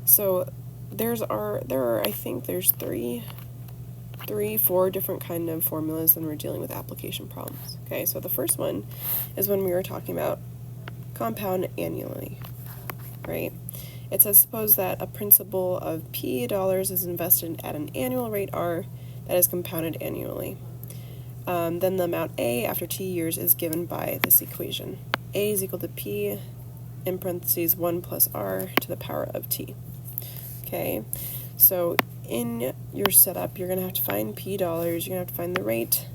So there are, I think there's four different kind of formulas when we're dealing with application problems. Okay, so the first one is when we were talking about compound annually, right? It says suppose that a principal of P dollars is invested at an annual rate R that is compounded annually. Then the amount A after T years is given by this equation. A is equal to P in parentheses 1 plus R to the power of T. Okay, so in your setup, you're going to have to find P dollars, you're going to have to find the rate,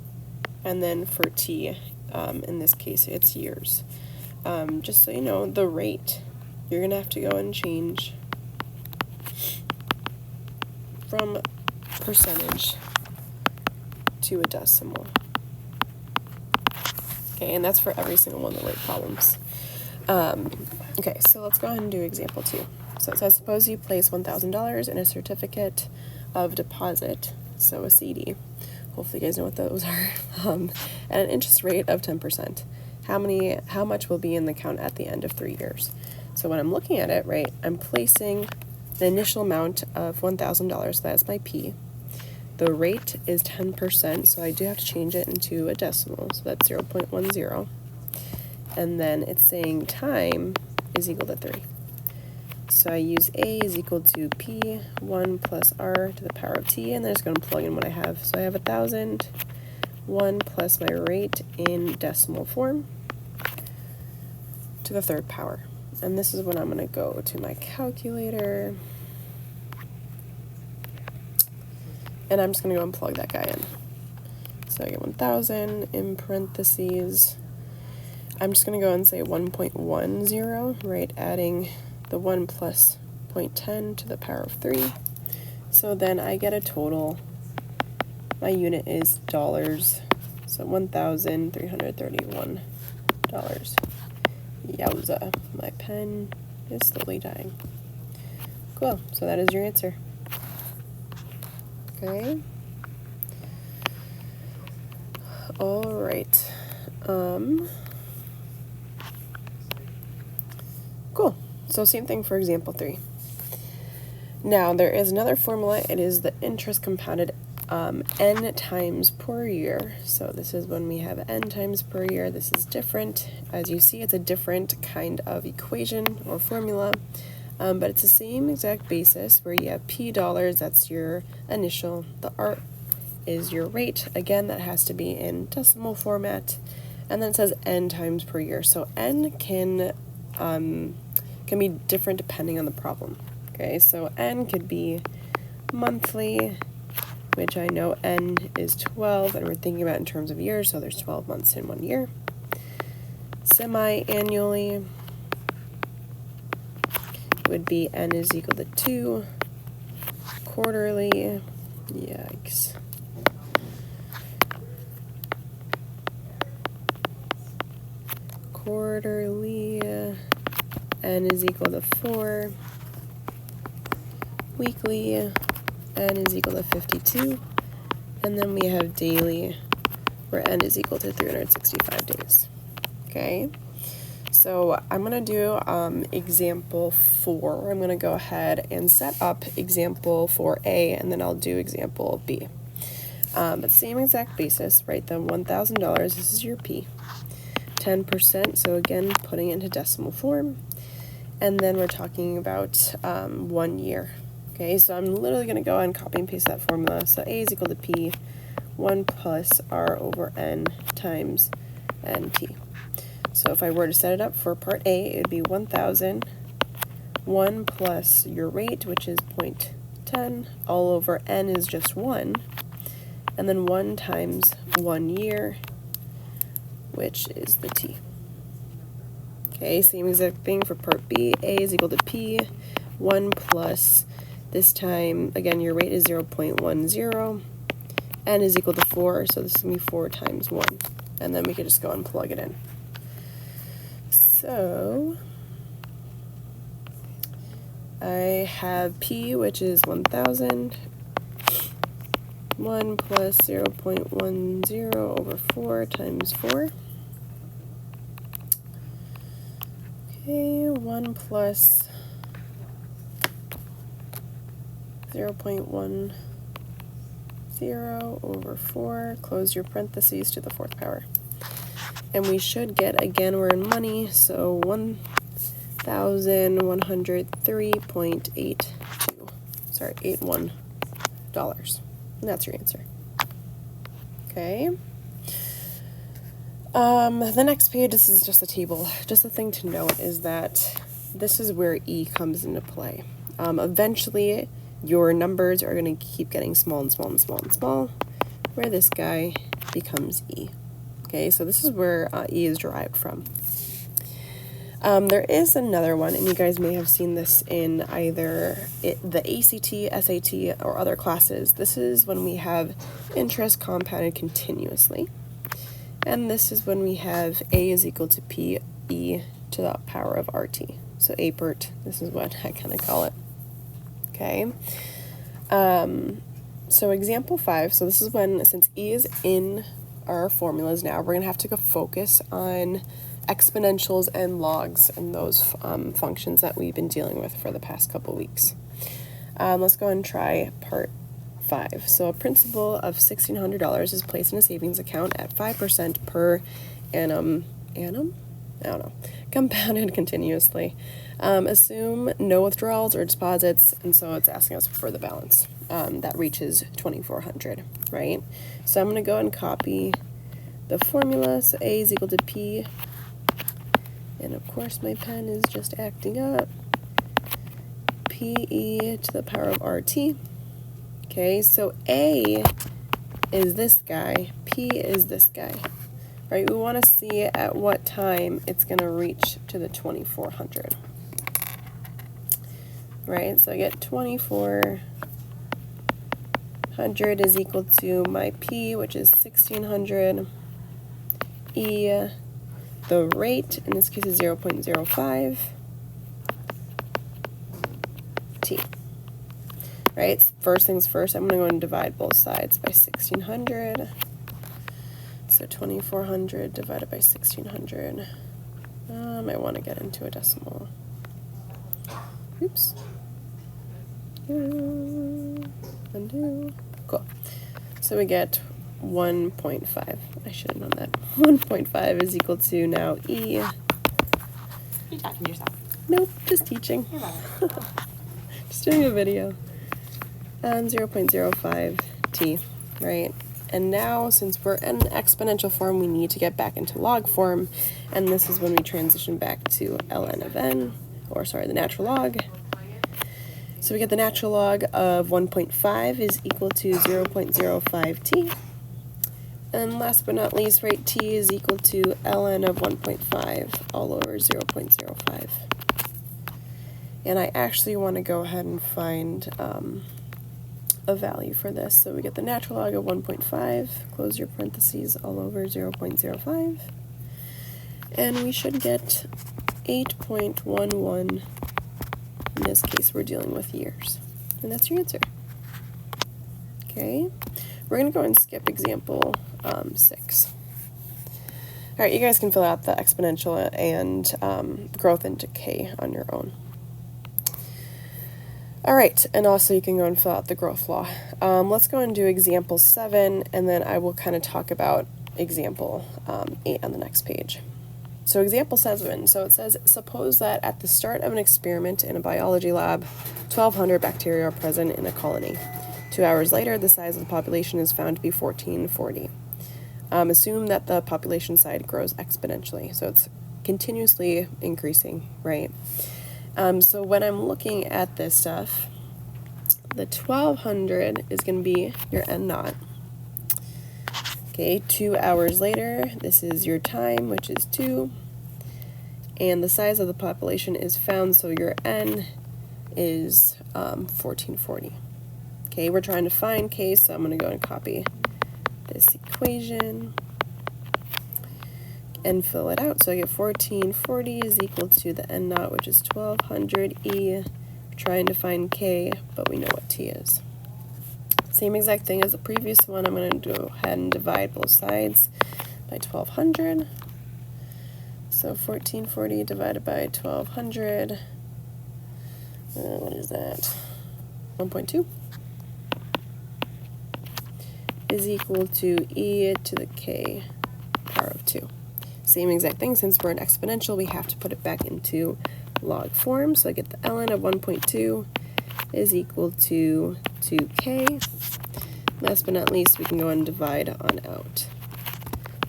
and then for T, in this case, it's years. Just so you know, the rate, you're going to have to go and change from percentage to a decimal. Okay, and that's for every single one of the rate problems. Okay, so let's go ahead and do example 2. So it says, suppose you place $1,000 in a certificate of deposit, so a CD. Hopefully you guys know what those are. At an interest rate of 10%. How much will be in the account at the end of 3 years? So when I'm looking at it, right, I'm placing the initial amount of $1,000, so that's my P. The rate is 10%, so I do have to change it into a decimal, so that's 0.10. And then it's saying time is equal to 3. So I use A is equal to P 1 plus R to the power of T, and then it's going to plug in what I have. So I have 1,000, 1 plus my rate in decimal form to the third power. And this is when I'm going to go to my calculator. And I'm just going to go and plug that guy in. So I get 1,000 in parentheses. I'm just going to go and say 1.10, right, adding the 1 plus 0.10 to the power of 3. So then I get a total. My unit is dollars. So $1,331. Yowza. My pen is slowly dying. Cool. So that is your answer. Okay. All right. Cool. So same thing for example 3. Now there is another formula. It is the interest compounded n times per year. So this is when we have n times per year. This is different. As you see, it's a different kind of equation or formula, but it's the same exact basis where you have P dollars, that's your initial, the R is your rate. Again, that has to be in decimal format, and then it says n times per year. So n can be different depending on the problem. Okay, so n could be monthly, which I know n is 12, and we're thinking about in terms of years, so there's 12 months in 1 year. Semi-annually would be n is equal to 2. Quarterly, yikes. Quarterly, n is equal to 4. Weekly, n is equal to 52. And then we have daily, where n is equal to 365 days. Okay, so I'm going to do example 4. I'm going to go ahead and set up example 4A, and then I'll do example B. But same exact basis, right? The $1,000, this is your P. 10%, so again, putting it into decimal form. And then we're talking about 1 year. Okay, so I'm literally going to go and copy and paste that formula. So A is equal to P 1 plus R over N times NT. So if I were to set it up for part A, it would be 1,000, 1 plus your rate, which is 0.10, all over N is just 1, and then 1 times 1 year, which is the T. Okay, same exact thing for part B. A is equal to P, 1 plus, this time, again, your rate is 0.10, N is equal to 4, so this is going to be 4 times 1. And then we could just go and plug it in. So I have P, which is 1,000, 1 plus 0.10 over 4 times 4. Okay, 1 plus 0.10 over 4, close your parentheses to the 4th power. And we should get, again, we're in money, so $1,103.81. And that's your answer. Okay. The next page, this is just a table. Just a thing to note is that this is where E comes into play. Eventually, your numbers are going to keep getting small and small and small and small, where this guy becomes E. Okay, so this is where E is derived from. There is another one, and you guys may have seen this in either the ACT, SAT, or other classes. This is when we have interest compounded continuously. And this is when we have A is equal to P E to the power of RT. So APERT, this is what I kind of call it. Okay. So example 5, so this is when, since E is in our formulas now, we're going to have to go focus on exponentials and logs and those functions that we've been dealing with for the past couple weeks. Let's go and try part 5. So a principal of $1,600 is placed in a savings account at 5% per annum? I don't know. Compounded continuously. Assume no withdrawals or deposits, and so it's asking us for the balance. That reaches $2,400, right? So I'm going to go and copy the formula. So A is equal to P. And of course my pen is just acting up. PE to the power of RT. Okay, so A is this guy, P is this guy. Right, we want to see at what time it's going to reach to the 2,400. Right, so I get 2,400 is equal to my P, which is 1,600. E, the rate, in this case, is 0.05. T. Right, first things first, I'm going to go and divide both sides by 1,600. So 2,400 divided by 1,600. I want to get into a decimal. Oops. Undo. Cool. So we get 1.5. I should have known that. 1.5 is equal to now E. Are you talking to yourself? Nope, just teaching. You're right. Just doing a video. 0.05 T, right? And now, since we're in exponential form, we need to get back into log form, and this is when we transition back to ln of n, or sorry, the natural log. So we get the natural log of 1.5 is equal to 0.05 t. And last but not least, right, t is equal to ln of 1.5 all over 0.05. And I actually want to go ahead and find a value for this. So we get the natural log of 1.5, close your parentheses, all over 0.05. And we should get 8.11. In this case, we're dealing with years. And that's your answer. Okay, we're going to go and skip example 6. All right, you guys can fill out the exponential and growth into k on your own. All right, and also you can go and fill out the growth law. Let's go and do example 7, and then I will kind of talk about example 8 on the next page. So example 7, so it says, suppose that at the start of an experiment in a biology lab, 1,200 bacteria are present in a colony. 2 hours later, the size of the population is found to be 1,440. Assume that the population size grows exponentially, so it's continuously increasing, right? So when I'm looking at this stuff, the 1,200 is going to be your n naught. Okay, 2 hours later, this is your time, which is 2. And the size of the population is found, so your n is 1,440. Okay, we're trying to find k, so I'm going to go and copy this equation and fill it out. So I get 1,440 is equal to the n naught, which is 1,200 e. We're trying to find k, but we know what t is. Same exact thing as the previous one. I'm going to go ahead and divide both sides by 1,200. So 1,440 divided by 1,200. What is that? 1.2. is equal to e to the k power of 2. Same exact thing, since we're an exponential, we have to put it back into log form. So I get the ln of 1.2 is equal to 2k. Last but not least, we can go and divide on out.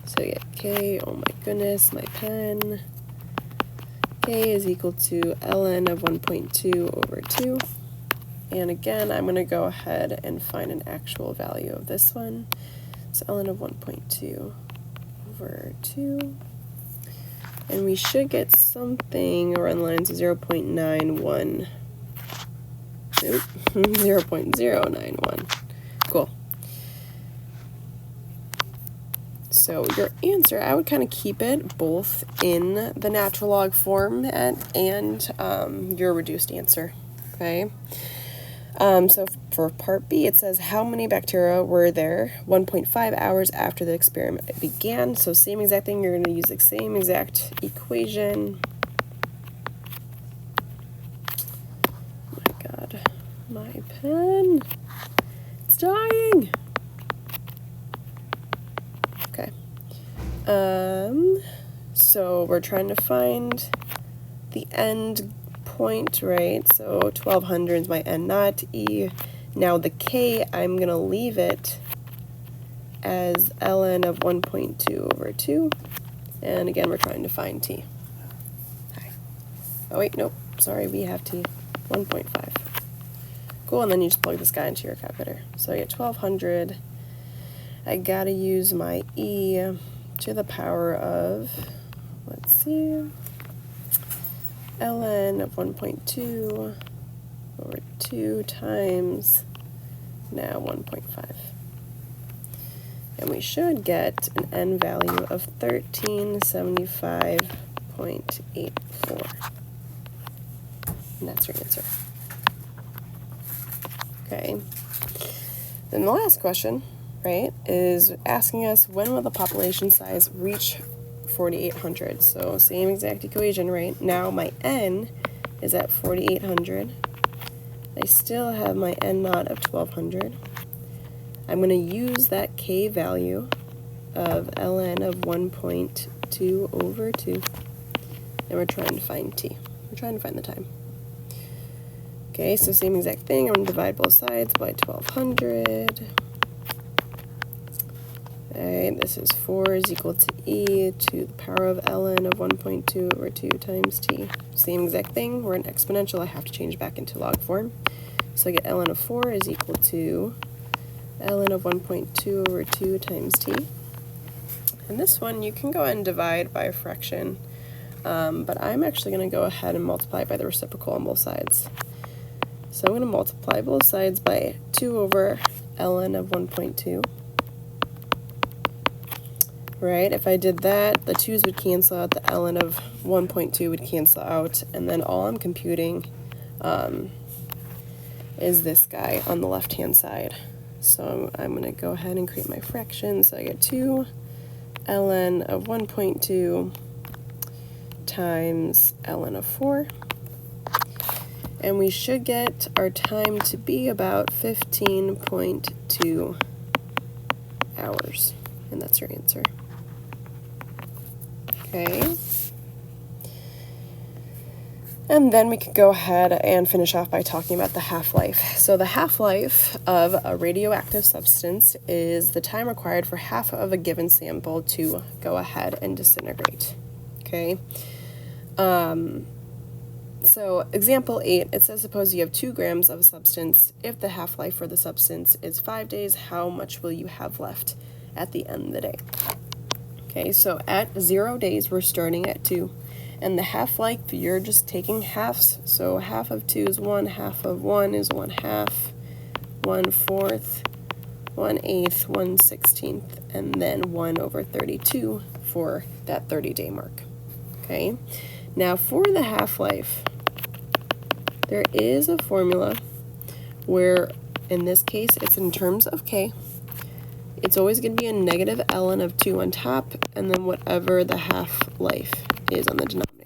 So I get k, oh my goodness, my pen. K is equal to ln of 1.2 over 2. And again, I'm going to go ahead and find an actual value of this one. So ln of 1.2 over 2. And we should get something around the lines of 0.91. Nope, 0.091. Cool. So your answer, I would kind of keep it both in the natural log form and your reduced answer, okay? So for part B, it says how many bacteria were there 1.5 hours after the experiment began. So same exact thing, you're going to use the same exact equation. Oh my God, my pen, it's dying. Okay. So we're trying to find the end point, right? So 1200 is my n naught e. Now the k, I'm going to leave it as ln of 1.2 over 2. And again, we're trying to find t. Hi. Oh wait, nope. Sorry, we have t. 1.5. Cool, and then you just plug this guy into your calculator. So I get 1200. I gotta use my e to the power of, let's see, ln of 1.2 over 2 times now 1.5. And we should get an n value of 1375.84. And that's your answer. Okay. Then the last question, right, is asking us when will the population size reach 4,800. So same exact equation, right? Now my n is at 4,800. I still have my n naught of 1,200. I'm going to use that k value of ln of 1.2 over 2. And we're trying to find t. We're trying to find the time. Okay, so same exact thing. I'm going to divide both sides by 1,200. Alright, this is 4 is equal to e to the power of ln of 1.2 over 2 times t. Same exact thing. We're an exponential. I have to change back into log form. So I get ln of 4 is equal to ln of 1.2 over 2 times t. And this one, you can go ahead and divide by a fraction. But I'm actually going to go ahead and multiply by the reciprocal on both sides. So I'm going to multiply both sides by 2 over ln of 1.2. Right, if I did that, the 2's would cancel out, the ln of 1.2 would cancel out, and then all I'm computing is this guy on the left-hand side. So I'm going to go ahead and create my fraction. So I get 2 ln of 1.2 times ln of 4. And we should get our time to be about 15.2 hours. And that's your answer. Okay. And then we could go ahead and finish off by talking about the half-life. So the half-life of a radioactive substance is the time required for half of a given sample to go ahead and disintegrate. Okay. So example 8, it says suppose you have 2 grams of a substance. If the half-life for the substance is 5 days, how much will you have left at the end of the day? Okay, so at 0 days, we're starting at 2. And the half-life, you're just taking halves. So half of 2 is 1, half of 1 is 1/2, 1/4, 1/8, 1/16, and then 1 over 32 for that 30-day mark. Okay, now for the half-life, there is a formula where, in this case, it's in terms of K. It's always going to be a negative ln of 2 on top, and then whatever the half-life is on the denominator.